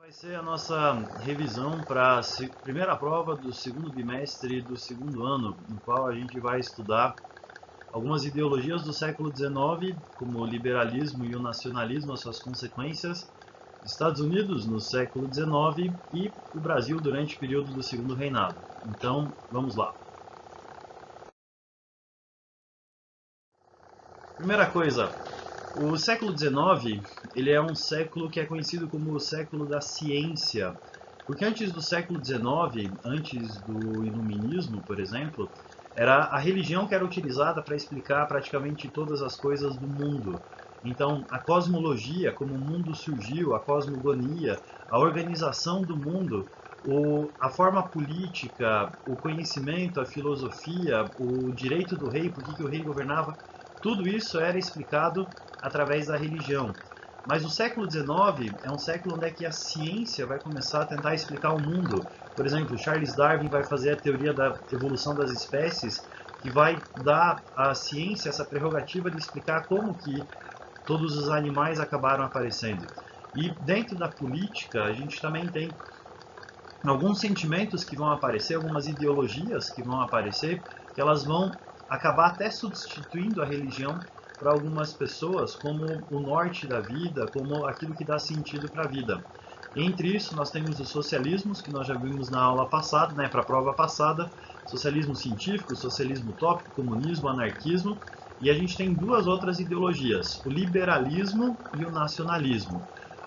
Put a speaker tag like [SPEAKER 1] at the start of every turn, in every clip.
[SPEAKER 1] Vai ser a nossa revisão para a primeira prova do segundo bimestre do segundo ano, no qual a gente vai estudar algumas ideologias do século XIX, como o liberalismo e o nacionalismo, as suas consequências, Estados Unidos no século XIX e o Brasil durante o período do Segundo Reinado. Então, vamos lá. Primeira coisa, o século XIX ele é um século que é conhecido como o século da ciência, porque antes do século XIX, antes do Iluminismo, por exemplo, era a religião que era utilizada para explicar praticamente todas as coisas do mundo. Então, a cosmologia, como o mundo surgiu, a cosmogonia, a organização do mundo, a forma política, o conhecimento, a filosofia, o direito do rei, por que o rei governava, tudo isso era explicado através da religião. Mas o século XIX é um século onde é que a ciência vai começar a tentar explicar o mundo. Por exemplo, Charles Darwin vai fazer a teoria da evolução das espécies, que vai dar à ciência essa prerrogativa de explicar como que todos os animais acabaram aparecendo. E dentro da política, a gente também tem alguns sentimentos que vão aparecer, algumas ideologias que vão aparecer, que elas vão acabar até substituindo a religião para algumas pessoas como o norte da vida, como aquilo que dá sentido para a vida. Entre isso, nós temos os socialismos, que nós já vimos na aula passada, para a prova passada, socialismo científico, socialismo utópico, comunismo, anarquismo, e a gente tem duas outras ideologias, o liberalismo e o nacionalismo.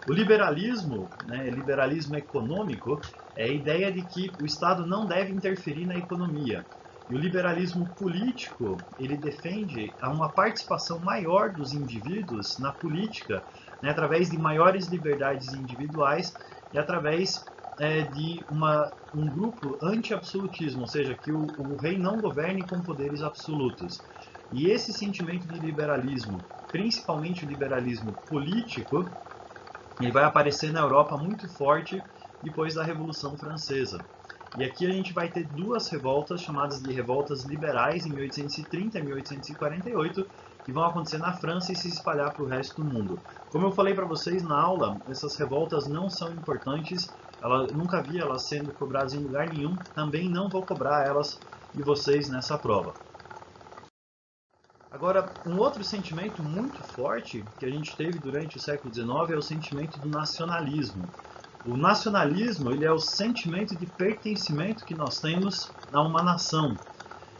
[SPEAKER 1] O liberalismo, liberalismo econômico, é a ideia de que o Estado não deve interferir na economia. E o liberalismo político, ele defende uma participação maior dos indivíduos na política, através de maiores liberdades individuais e através de um grupo anti-absolutismo, ou seja, que o rei não governe com poderes absolutos. E esse sentimento de liberalismo, principalmente o liberalismo político, ele vai aparecer na Europa muito forte depois da Revolução Francesa. E aqui a gente vai ter duas revoltas chamadas de revoltas liberais em 1830 e 1848, que vão acontecer na França e se espalhar para o resto do mundo. Como eu falei para vocês na aula, essas revoltas não são importantes, nunca vi elas sendo cobradas em lugar nenhum, também não vou cobrar elas de vocês nessa prova. Agora, um outro sentimento muito forte que a gente teve durante o século XIX é o sentimento do nacionalismo. O nacionalismo ele é o sentimento de pertencimento que nós temos a uma nação.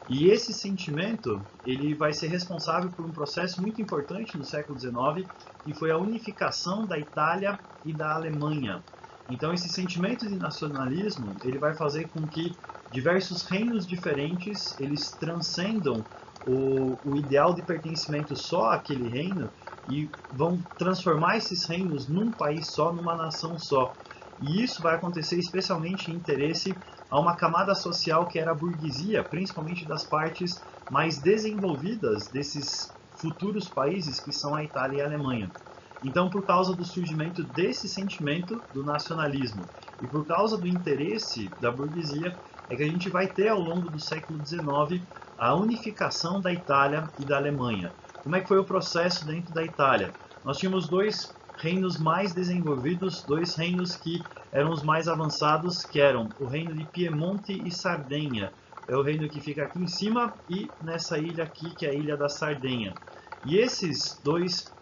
[SPEAKER 1] E esse sentimento ele vai ser responsável por um processo muito importante no século XIX, que foi a unificação da Itália e da Alemanha. Então, esse sentimento de nacionalismo ele vai fazer com que diversos reinos diferentes eles transcendam o ideal de pertencimento só àquele reino e vão transformar esses reinos num país só, numa nação só. E isso vai acontecer especialmente em interesse a uma camada social que era a burguesia, principalmente das partes mais desenvolvidas desses futuros países que são a Itália e a Alemanha. Então, por causa do surgimento desse sentimento do nacionalismo e por causa do interesse da burguesia, é que a gente vai ter ao longo do século XIX a unificação da Itália e da Alemanha. Como é que foi o processo dentro da Itália? Nós tínhamos dois reinos mais desenvolvidos, dois reinos que eram os mais avançados, que eram o reino de Piemonte e Sardenha. É o reino que fica aqui em cima e nessa ilha aqui, que é a ilha da Sardenha. E esses dois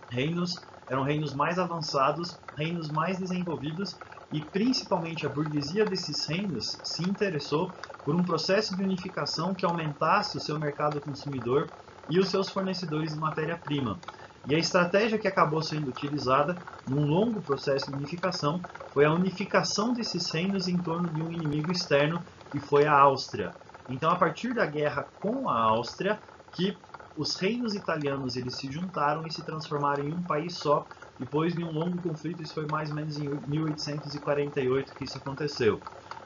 [SPEAKER 1] reinos eram reinos mais avançados, reinos mais desenvolvidos, e principalmente a burguesia desses reinos se interessou por um processo de unificação que aumentasse o seu mercado consumidor e os seus fornecedores de matéria-prima. E a estratégia que acabou sendo utilizada num longo processo de unificação foi a unificação desses reinos em torno de um inimigo externo, que foi a Áustria. Então, a partir da guerra com a Áustria, que os reinos italianos eles se juntaram e se transformaram em um país só, depois de um longo conflito. Isso foi mais ou menos em 1848 que isso aconteceu.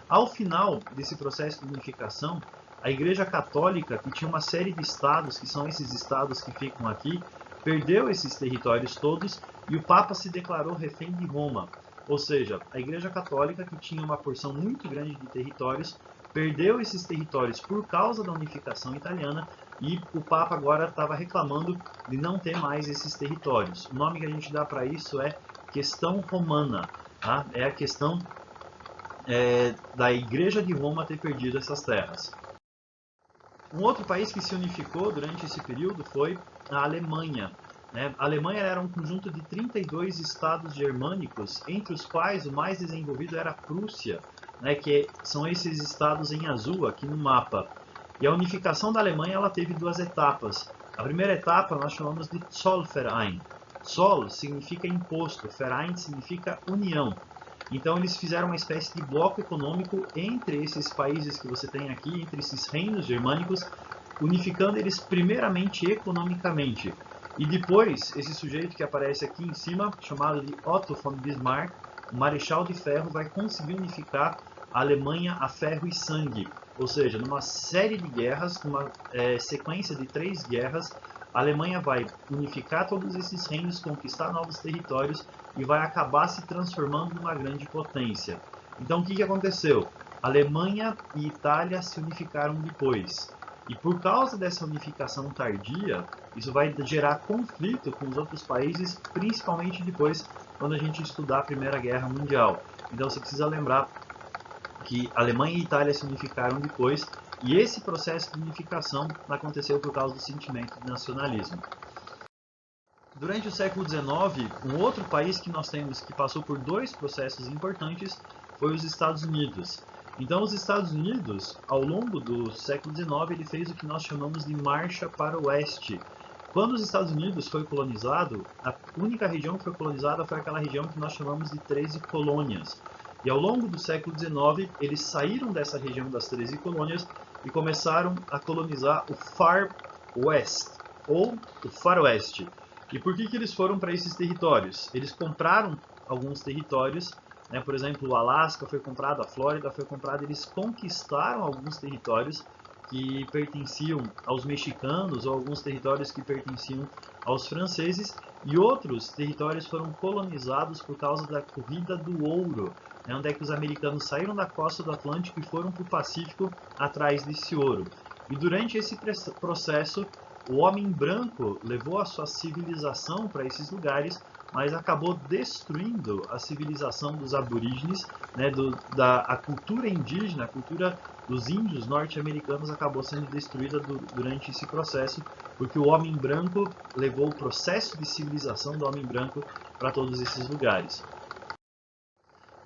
[SPEAKER 1] Ao final desse processo de unificação, a Igreja Católica, que tinha uma série de estados, que são esses estados que ficam aqui, perdeu esses territórios todos e o Papa se declarou refém de Roma. Ou seja, a Igreja Católica, que tinha uma porção muito grande de territórios, perdeu esses territórios por causa da unificação italiana e o Papa agora estava reclamando de não ter mais esses territórios. O nome que a gente dá para isso é questão romana. tá? É a questão da Igreja de Roma ter perdido essas terras. Um outro país que se unificou durante esse período foi a Alemanha. A Alemanha era um conjunto de 32 estados germânicos, entre os quais o mais desenvolvido era a Prússia, que são esses estados em azul aqui no mapa. E a unificação da Alemanha ela teve duas etapas. A primeira etapa nós chamamos de Zollverein. Zoll significa imposto, Verein significa união. Então eles fizeram uma espécie de bloco econômico entre esses países que você tem aqui, entre esses reinos germânicos, unificando eles primeiramente economicamente. E depois, esse sujeito que aparece aqui em cima, chamado de Otto von Bismarck, o Marechal de Ferro, vai conseguir unificar a Alemanha a ferro e sangue. Ou seja, numa série de guerras, numa sequência de 3 guerras, a Alemanha vai unificar todos esses reinos, conquistar novos territórios e vai acabar se transformando numa grande potência. Então o que aconteceu? Alemanha e Itália se unificaram depois. E por causa dessa unificação tardia, isso vai gerar conflito com os outros países, principalmente depois, quando a gente estudar a Primeira Guerra Mundial. Então você precisa lembrar que Alemanha e Itália se unificaram depois, e esse processo de unificação aconteceu por causa do sentimento de nacionalismo. Durante o século XIX, um outro país que nós temos que passou por 2 processos importantes foi os Estados Unidos. Então, os Estados Unidos, ao longo do século XIX, ele fez o que nós chamamos de marcha para o oeste. Quando os Estados Unidos foi colonizado, a única região que foi colonizada foi aquela região que nós chamamos de 13 colônias. E ao longo do século XIX, eles saíram dessa região das 13 colônias e começaram a colonizar o Far West, ou o Faroeste. E por que eles foram para esses territórios? Eles compraram alguns territórios, por exemplo, o Alasca foi comprado, a Flórida foi comprada, eles conquistaram alguns territórios que pertenciam aos mexicanos ou alguns territórios que pertenciam aos franceses e outros territórios foram colonizados por causa da corrida do ouro, onde é que os americanos saíram da costa do Atlântico e foram para o Pacífico atrás desse ouro. E durante esse processo, o homem branco levou a sua civilização para esses lugares, mas acabou destruindo a civilização dos aborígenes, a cultura indígena, a cultura dos índios norte-americanos acabou sendo destruída durante esse processo, porque o homem branco levou o processo de civilização do homem branco para todos esses lugares.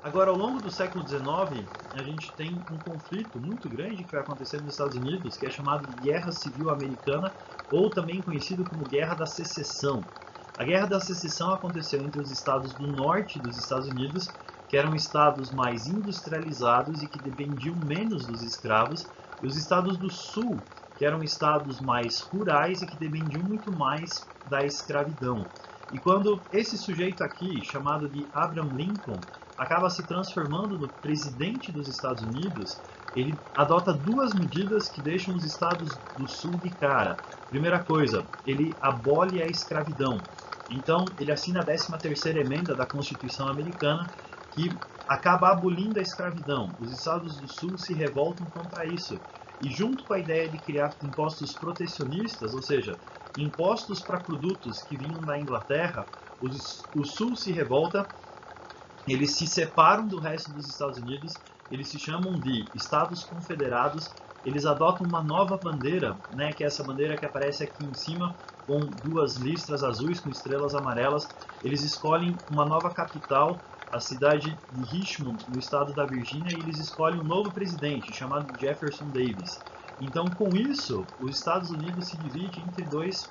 [SPEAKER 1] Agora, ao longo do século XIX, a gente tem um conflito muito grande que vai acontecer nos Estados Unidos, que é chamado de Guerra Civil Americana, ou também conhecido como Guerra da Secessão. A Guerra da Secessão aconteceu entre os estados do norte dos Estados Unidos, que eram estados mais industrializados e que dependiam menos dos escravos, e os estados do sul, que eram estados mais rurais e que dependiam muito mais da escravidão. E quando esse sujeito aqui, chamado de Abraham Lincoln, acaba se transformando no presidente dos Estados Unidos, ele adota 2 medidas que deixam os estados do sul de cara. Primeira coisa, ele abole a escravidão. Então, ele assina a 13ª emenda da Constituição Americana, que acaba abolindo a escravidão. Os estados do sul se revoltam contra isso. E junto com a ideia de criar impostos protecionistas, ou seja, impostos para produtos que vinham da Inglaterra, o sul se revolta, eles se separam do resto dos Estados Unidos, eles se chamam de Estados Confederados, eles adotam uma nova bandeira, que é essa bandeira que aparece aqui em cima, com 2 listras azuis com estrelas amarelas. Eles escolhem uma nova capital, a cidade de Richmond, no estado da Virgínia, e eles escolhem um novo presidente, chamado Jefferson Davis. Então, com isso, os Estados Unidos se dividem entre 2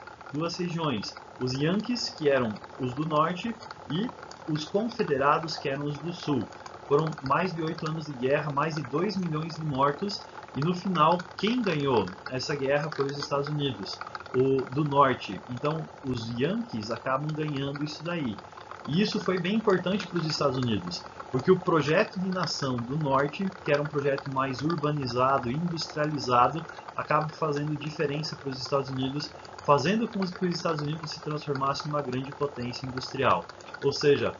[SPEAKER 1] regiões. Os Yankees, que eram os do norte, e os Confederados, que eram os do sul. Foram mais de 8 anos de guerra, mais de 2 milhões de mortos, e no final, quem ganhou essa guerra foi os Estados Unidos, o do norte. Então, os Yankees acabam ganhando isso daí. E isso foi bem importante para os Estados Unidos, porque o projeto de nação do norte, que era um projeto mais urbanizado, industrializado, acaba fazendo diferença para os Estados Unidos, fazendo com que os Estados Unidos se transformassem numa grande potência industrial. Ou seja,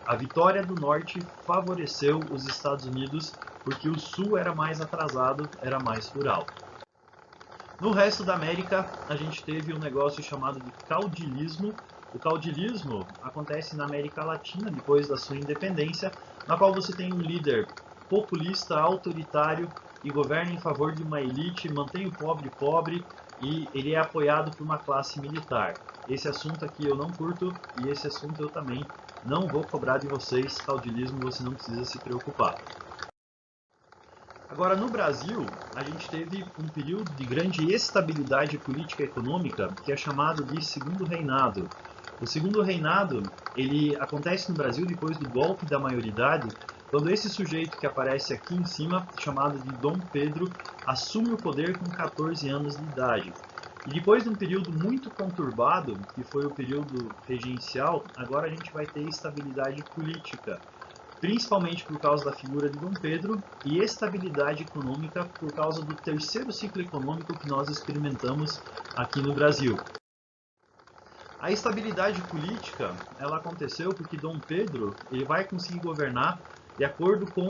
[SPEAKER 1] a vitória do norte favoreceu os Estados Unidos porque o sul era mais atrasado, era mais rural. No resto da América, a gente teve um negócio chamado de caudilismo, O caudilismo acontece na América Latina depois da sua independência, na qual você tem um líder populista, autoritário e governa em favor de uma elite, mantém o pobre pobre e ele é apoiado por uma classe militar. Esse assunto aqui eu não curto e esse assunto eu também não vou cobrar de vocês. Caudilismo você não precisa se preocupar. Agora, no Brasil, a gente teve um período de grande estabilidade política e econômica que é chamado de Segundo Reinado. O Segundo Reinado, ele acontece no Brasil depois do golpe da maioridade, quando esse sujeito que aparece aqui em cima, chamado de Dom Pedro, assume o poder com 14 anos de idade. E depois de um período muito conturbado, que foi o período regencial, agora a gente vai ter estabilidade política, principalmente por causa da figura de Dom Pedro, e estabilidade econômica por causa do terceiro ciclo econômico que nós experimentamos aqui no Brasil. A estabilidade política, ela aconteceu porque Dom Pedro ele vai conseguir governar de acordo com,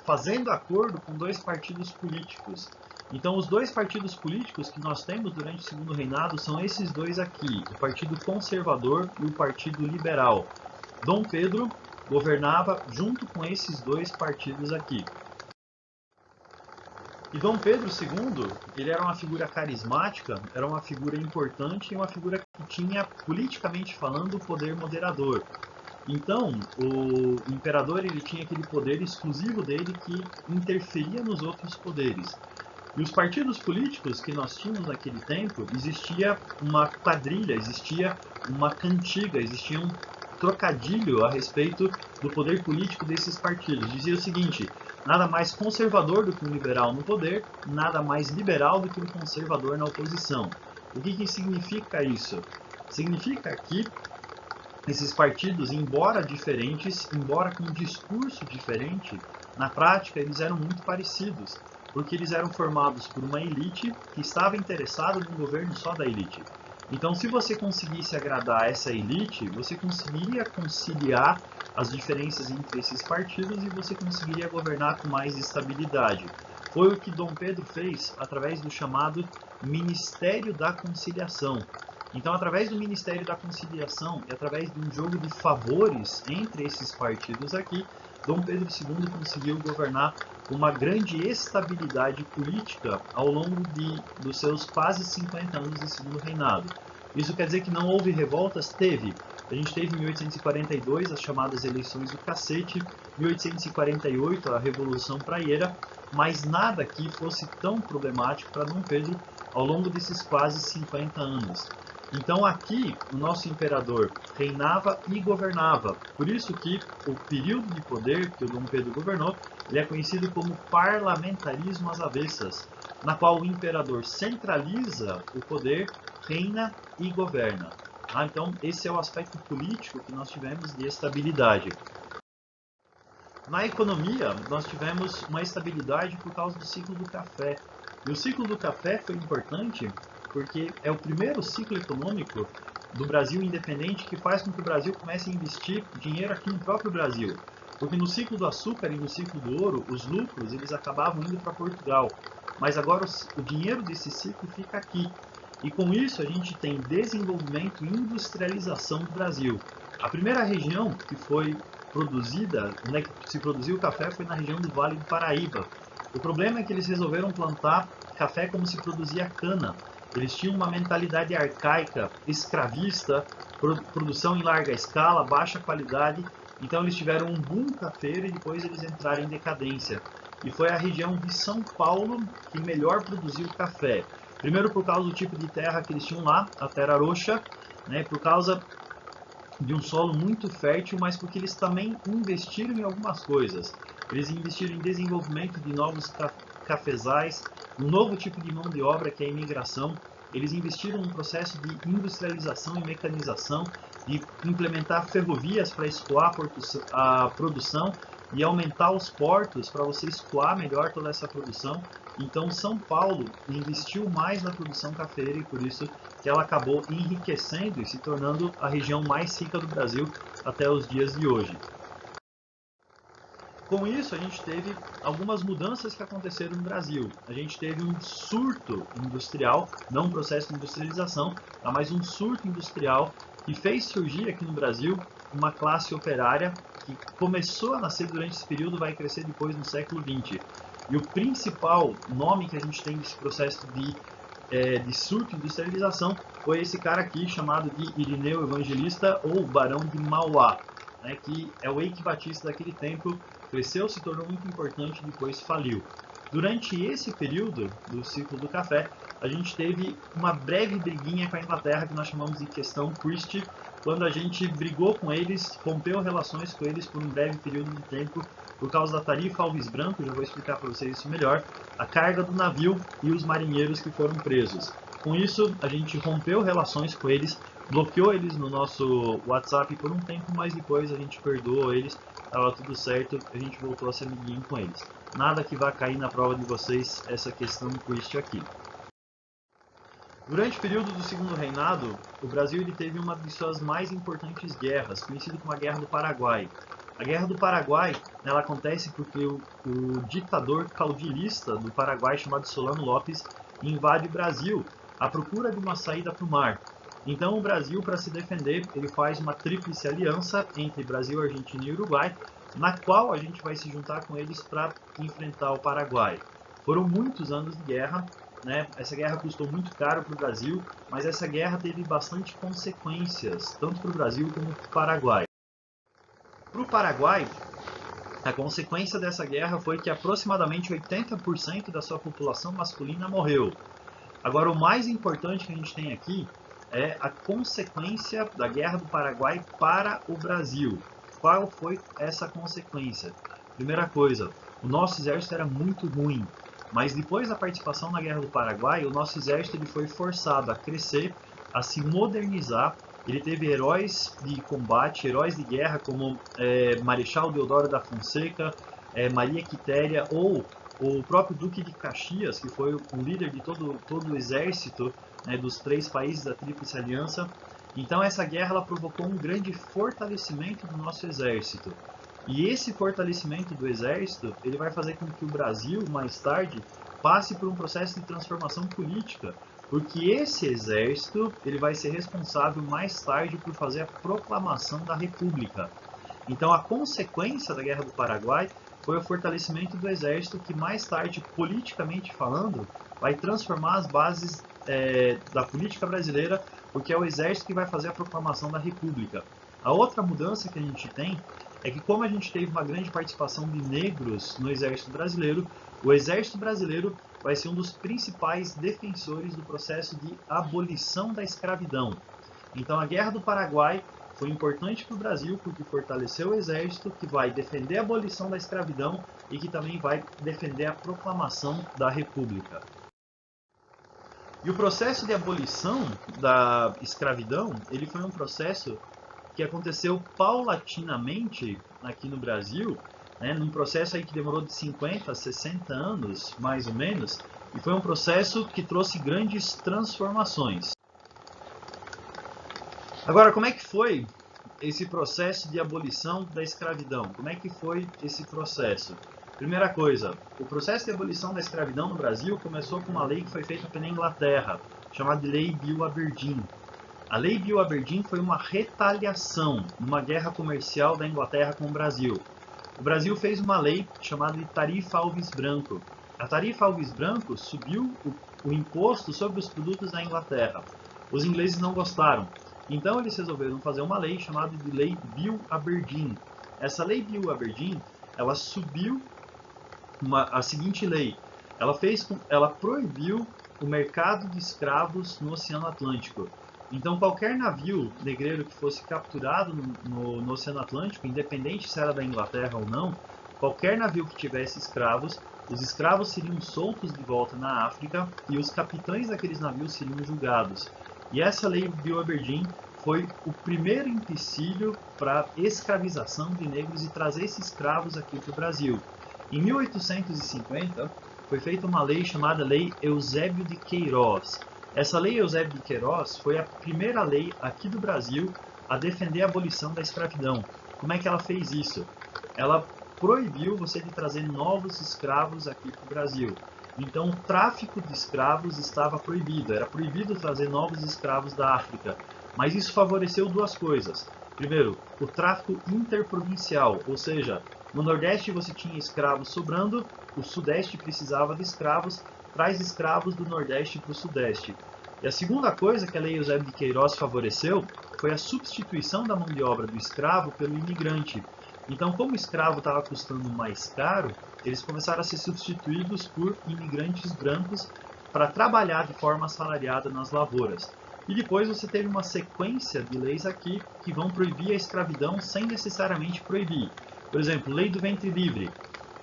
[SPEAKER 1] fazendo acordo com dois partidos políticos. Então, os dois partidos políticos que nós temos durante o Segundo Reinado são esses dois aqui, o Partido Conservador e o Partido Liberal. Dom Pedro governava junto com esses dois partidos aqui. E Dom Pedro II, ele era uma figura carismática, era uma figura importante e uma figura que tinha, politicamente falando, poder moderador. Então, o imperador ele tinha aquele poder exclusivo dele que interferia nos outros poderes. E os partidos políticos que nós tínhamos naquele tempo, existia uma quadrilha, existia uma cantiga, existia um trocadilho a respeito do poder político desses partidos. Dizia o seguinte: nada mais conservador do que um liberal no poder, nada mais liberal do que um conservador na oposição. O que significa isso? Significa que esses partidos, embora diferentes, embora com um discurso diferente, na prática eles eram muito parecidos, porque eles eram formados por uma elite que estava interessada num governo só da elite. Então, se você conseguisse agradar essa elite, você conseguiria conciliar as diferenças entre esses partidos e você conseguiria governar com mais estabilidade. Foi o que Dom Pedro fez através do chamado Ministério da Conciliação. Então, através do Ministério da Conciliação e através de um jogo de favores entre esses partidos aqui, Dom Pedro II conseguiu governar com uma grande estabilidade política ao longo dos seus quase 50 anos de Segundo Reinado. Isso quer dizer que não houve revoltas? Teve. A gente teve em 1842 as chamadas eleições do cacete, 1848 a Revolução Praieira, mas nada aqui fosse tão problemático para Dom Pedro ao longo desses quase 50 anos. Então aqui o nosso imperador reinava e governava. Por isso que o período de poder que o Dom Pedro governou, ele é conhecido como parlamentarismo às avessas, na qual o imperador centraliza o poder, reina e governa. Então esse é o aspecto político que nós tivemos de estabilidade. Na economia, nós tivemos uma estabilidade por causa do ciclo do café. E o ciclo do café foi importante porque é o primeiro ciclo econômico do Brasil independente que faz com que o Brasil comece a investir dinheiro aqui no próprio Brasil. Porque no ciclo do açúcar e no ciclo do ouro, os lucros eles acabavam indo para Portugal. Mas agora o dinheiro desse ciclo fica aqui. E com isso a gente tem desenvolvimento e industrialização do Brasil. A primeira região que foi produzida, onde se produziu o café, foi na região do Vale do Paraíba. O problema é que eles resolveram plantar café como se produzia cana. Eles tinham uma mentalidade arcaica, escravista, produção em larga escala, baixa qualidade. Então eles tiveram um boom cafeiro e depois eles entraram em decadência. E foi a região de São Paulo que melhor produziu café. Primeiro por causa do tipo de terra que eles tinham lá, a terra roxa, né, por causa de um solo muito fértil, mas porque eles também investiram em algumas coisas. Eles investiram em desenvolvimento de novos cafezais, um novo tipo de mão de obra que é a imigração. Eles investiram num processo de industrialização e mecanização, de implementar ferrovias para escoar a produção e aumentar os portos para você escoar melhor toda essa produção. Então São Paulo investiu mais na produção cafeira e por isso que ela acabou enriquecendo e se tornando a região mais rica do Brasil até os dias de hoje. Com isso, a gente teve algumas mudanças que aconteceram no Brasil. A gente teve um surto industrial, não um processo de industrialização, mas um surto industrial que fez surgir aqui no Brasil uma classe operária que começou a nascer durante esse período e vai crescer depois no século XX. E o principal nome que a gente tem desse processo de surto de industrialização foi esse cara aqui, chamado de Irineu Evangelista ou Barão de Mauá, né, que é o Eike Batista daquele tempo, cresceu, se tornou muito importante e depois faliu. Durante esse período do ciclo do café, a gente teve uma breve briguinha com a Inglaterra, que nós chamamos de questão Christie, quando a gente brigou com eles, rompeu relações com eles por um breve período de tempo, por causa da tarifa Alves Branco, já vou explicar para vocês isso melhor, a carga do navio e os marinheiros que foram presos. Com isso, a gente rompeu relações com eles, bloqueou eles no nosso WhatsApp por um tempo, mas depois a gente perdoou eles, estava tudo certo, a gente voltou a ser amiguinho com eles. Nada que vá cair na prova de vocês essa questão do Christie aqui. Durante o período do Segundo Reinado, o Brasil ele teve uma de suas mais importantes guerras, conhecida como a Guerra do Paraguai. A Guerra do Paraguai ela acontece porque o ditador caudilhista do Paraguai, chamado Solano Lopes, invade o Brasil à procura de uma saída para o mar. Então o Brasil, para se defender, ele faz uma tríplice aliança entre Brasil, Argentina e Uruguai, na qual a gente vai se juntar com eles para enfrentar o Paraguai. Foram muitos anos de guerra, né? Essa guerra custou muito caro para o Brasil, mas essa guerra teve bastante consequências, tanto para o Brasil como para o Paraguai. Para o Paraguai, a consequência dessa guerra foi que aproximadamente 80% da sua população masculina morreu. Agora, o mais importante que a gente tem aqui é a consequência da Guerra do Paraguai para o Brasil. Qual foi essa consequência? Primeira coisa, o nosso exército era muito ruim, mas depois da participação na Guerra do Paraguai, o nosso exército ele foi forçado a crescer, a se modernizar. Ele teve heróis de combate, heróis de guerra, como Marechal Deodoro da Fonseca, Maria Quitéria, ou o próprio Duque de Caxias, que foi o líder de todo o exército, né, dos 3 países da Tríplice Aliança. Então essa guerra ela provocou um grande fortalecimento do nosso exército. E esse fortalecimento do exército ele vai fazer com que o Brasil, mais tarde, passe por um processo de transformação política, porque esse exército ele vai ser responsável mais tarde por fazer a proclamação da República. Então a consequência da Guerra do Paraguai foi o fortalecimento do exército que mais tarde, politicamente falando, vai transformar as bases da política brasileira, porque é o exército que vai fazer a proclamação da República. A outra mudança que a gente tem é que como a gente teve uma grande participação de negros no exército brasileiro, o exército brasileiro vai ser um dos principais defensores do processo de abolição da escravidão. Então a Guerra do Paraguai foi importante para o Brasil porque fortaleceu o exército que vai defender a abolição da escravidão e que também vai defender a proclamação da República. E o processo de abolição da escravidão, ele foi um processo que aconteceu paulatinamente aqui no Brasil, né, num processo aí que demorou de 50 a 60 anos, mais ou menos, e foi um processo que trouxe grandes transformações. Agora, como é que foi esse processo de abolição da escravidão? Como é que foi esse processo? Primeira coisa, o processo de abolição da escravidão no Brasil começou com uma lei que foi feita pela Inglaterra, chamada de Lei Bill Aberdeen. A Lei Bill Aberdeen foi uma retaliação numa guerra comercial da Inglaterra com o Brasil. O Brasil fez uma lei chamada de Tarifa Alves Branco. A Tarifa Alves Branco subiu o imposto sobre os produtos da Inglaterra. Os ingleses não gostaram. Então eles resolveram fazer uma lei chamada de Lei Bill Aberdeen. Essa Lei Bill Aberdeen, ela subiu a seguinte lei. Ela proibiu o mercado de escravos no Oceano Atlântico. Então qualquer navio negreiro que fosse capturado no Oceano Atlântico, independente se era da Inglaterra ou não, qualquer navio que tivesse escravos, os escravos seriam soltos de volta na África e os capitães daqueles navios seriam julgados. E essa lei Bill Aberdeen foi o primeiro empecilho para a escravização de negros e trazer esses escravos aqui para o Brasil. Em 1850, foi feita uma lei chamada Lei Eusébio de Queiroz. Essa Lei Eusébio de Queiroz foi a primeira lei aqui do Brasil a defender a abolição da escravidão. Como é que ela fez isso? Ela proibiu você de trazer novos escravos aqui para o Brasil. Então, o tráfico de escravos estava proibido, era proibido trazer novos escravos da África. Mas isso favoreceu duas coisas. Primeiro, o tráfico interprovincial, ou seja, no Nordeste você tinha escravos sobrando, o Sudeste precisava de escravos, traz escravos do Nordeste para o Sudeste. E a segunda coisa que a Lei Eusébio de Queiroz favoreceu foi a substituição da mão de obra do escravo pelo imigrante. Então, como o escravo estava custando mais caro, eles começaram a ser substituídos por imigrantes brancos para trabalhar de forma assalariada nas lavouras. E depois você teve uma sequência de leis aqui que vão proibir a escravidão sem necessariamente proibir. Por exemplo, Lei do Ventre Livre.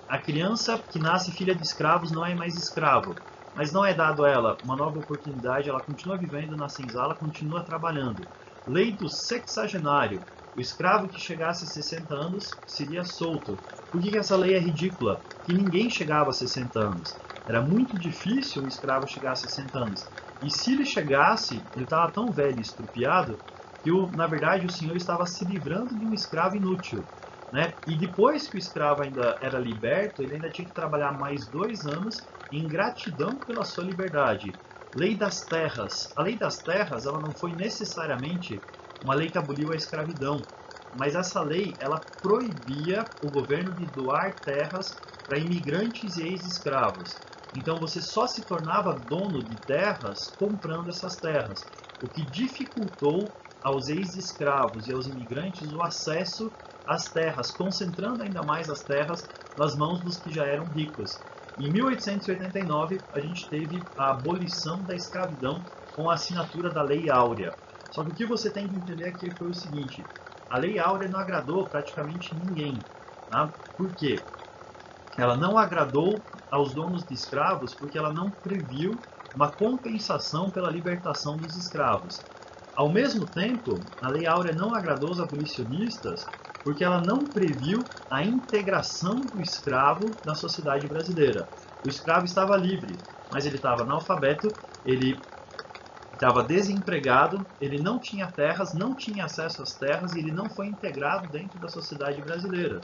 [SPEAKER 1] A criança que nasce filha de escravos não é mais escravo, mas não é dado a ela uma nova oportunidade, ela continua vivendo na senzala, continua trabalhando. Lei do Sexagenário. O escravo que chegasse a 60 anos seria solto. Por que essa lei é ridícula? Que ninguém chegava a 60 anos. Era muito difícil um escravo chegar a 60 anos. E se ele chegasse, ele estava tão velho e estrupiado que, na verdade, o senhor estava se livrando de um escravo inútil. Né? E depois que o escravo ainda era liberto, ele ainda tinha que trabalhar mais 2 anos em gratidão pela sua liberdade. Lei das Terras. A Lei das Terras ela não foi necessariamente uma lei que aboliu a escravidão, mas essa lei ela proibia o governo de doar terras para imigrantes e ex-escravos. Então você só se tornava dono de terras comprando essas terras, o que dificultou aos ex-escravos e aos imigrantes o acesso às terras, concentrando ainda mais as terras nas mãos dos que já eram ricos. Em 1889, a gente teve a abolição da escravidão com a assinatura da Lei Áurea. Só que o que você tem que entender aqui foi o seguinte, a Lei Áurea não agradou praticamente ninguém. Tá? Por quê? Ela não agradou aos donos de escravos porque ela não previu uma compensação pela libertação dos escravos. Ao mesmo tempo, a Lei Áurea não agradou os abolicionistas porque ela não previu a integração do escravo na sociedade brasileira. O escravo estava livre, mas ele estava analfabeto, ele estava desempregado, ele não tinha terras, não tinha acesso às terras e ele não foi integrado dentro da sociedade brasileira.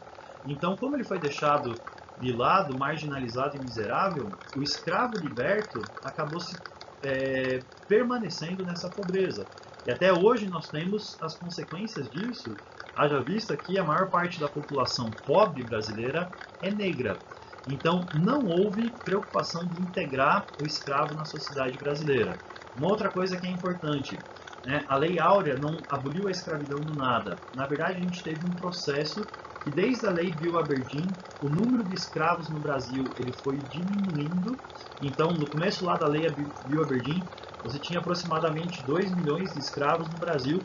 [SPEAKER 1] Então, como ele foi deixado de lado, marginalizado e miserável, o escravo liberto acabou permanecendo nessa pobreza. E até hoje nós temos as consequências disso, haja vista que a maior parte da população pobre brasileira é negra. Então não houve preocupação de integrar o escravo na sociedade brasileira. Uma outra coisa que é importante, né? A Lei Áurea não aboliu a escravidão do nada. Na verdade, a gente teve um processo que desde a Lei Bill Aberdeen, o número de escravos no Brasil ele foi diminuindo. Então, no começo lá da Lei Bill Aberdeen, você tinha aproximadamente 2 milhões de escravos no Brasil.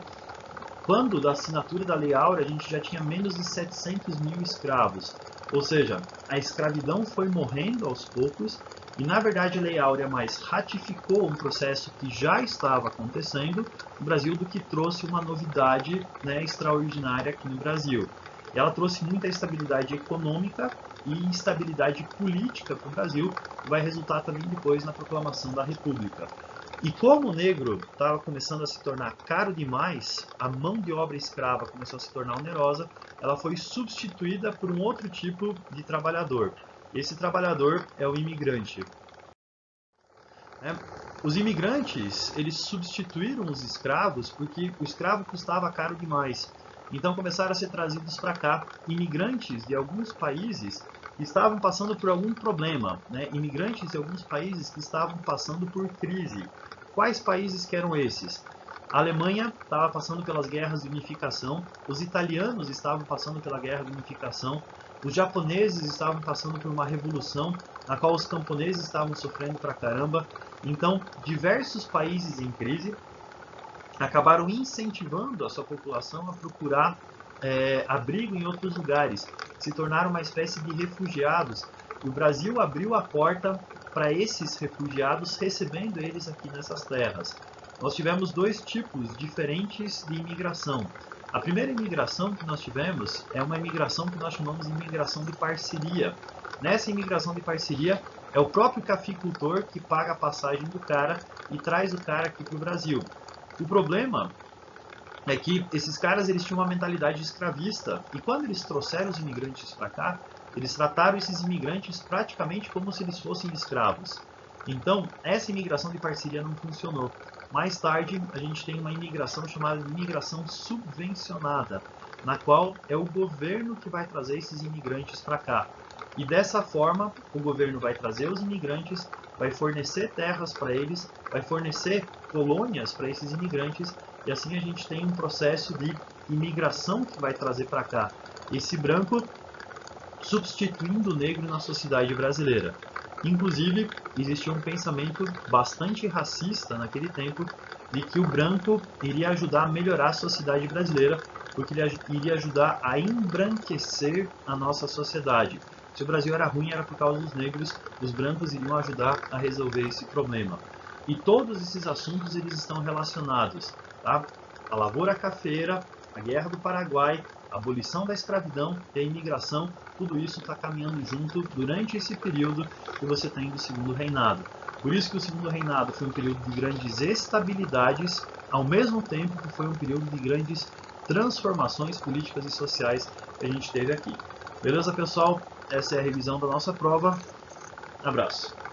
[SPEAKER 1] Quando da assinatura da Lei Áurea, a gente já tinha menos de 700 mil escravos. Ou seja, a escravidão foi morrendo aos poucos e, na verdade, a Lei Áurea mais ratificou um processo que já estava acontecendo no Brasil do que trouxe uma novidade, né, extraordinária aqui no Brasil. E ela trouxe muita estabilidade econômica e estabilidade política para o Brasil, que vai resultar também depois na proclamação da República. E como o negro estava começando a se tornar caro demais, a mão de obra escrava começou a se tornar onerosa, ela foi substituída por um outro tipo de trabalhador. Esse trabalhador é o imigrante. Os imigrantes, eles substituíram os escravos porque o escravo custava caro demais. Então começaram a ser trazidos para cá imigrantes de alguns países que estavam passando por algum problema, né? Imigrantes de alguns países que estavam passando por crise. Quais países que eram esses? A Alemanha estava passando pelas guerras de unificação, os italianos estavam passando pela guerra de unificação, os japoneses estavam passando por uma revolução na qual os camponeses estavam sofrendo pra caramba. Então, diversos países em crise acabaram incentivando a sua população a procurar abrigo em outros lugares, se tornaram uma espécie de refugiados. E o Brasil abriu a porta para esses refugiados, recebendo eles aqui nessas terras. Nós tivemos dois tipos diferentes de imigração. A primeira imigração que nós tivemos é uma imigração que nós chamamos de imigração de parceria. Nessa imigração de parceria, é o próprio caficultor que paga a passagem do cara e traz o cara aqui para o Brasil. O problema é que esses caras eles tinham uma mentalidade escravista, e quando eles trouxeram os imigrantes para cá, eles trataram esses imigrantes praticamente como se eles fossem escravos. Então, essa imigração de parceria não funcionou. Mais tarde, a gente tem uma imigração chamada de imigração subvencionada, na qual é o governo que vai trazer esses imigrantes para cá. E dessa forma, o governo vai trazer os imigrantes, vai fornecer terras para eles, vai fornecer colônias para esses imigrantes, e assim a gente tem um processo de imigração que vai trazer para cá esse branco substituindo o negro na sociedade brasileira. Inclusive, existia um pensamento bastante racista naquele tempo de que o branco iria ajudar a melhorar a sociedade brasileira, porque ele iria ajudar a embranquecer a nossa sociedade. Se o Brasil era ruim, era por causa dos negros, os brancos iriam ajudar a resolver esse problema. E todos esses assuntos eles estão relacionados, tá? A lavoura cafeira, a Guerra do Paraguai, a abolição da escravidão e a imigração, tudo isso está caminhando junto durante esse período que você tem do Segundo Reinado. Por isso que o Segundo Reinado foi um período de grandes estabilidades, ao mesmo tempo que foi um período de grandes transformações políticas e sociais que a gente teve aqui. Beleza, pessoal? Essa é a revisão da nossa prova. Abraço!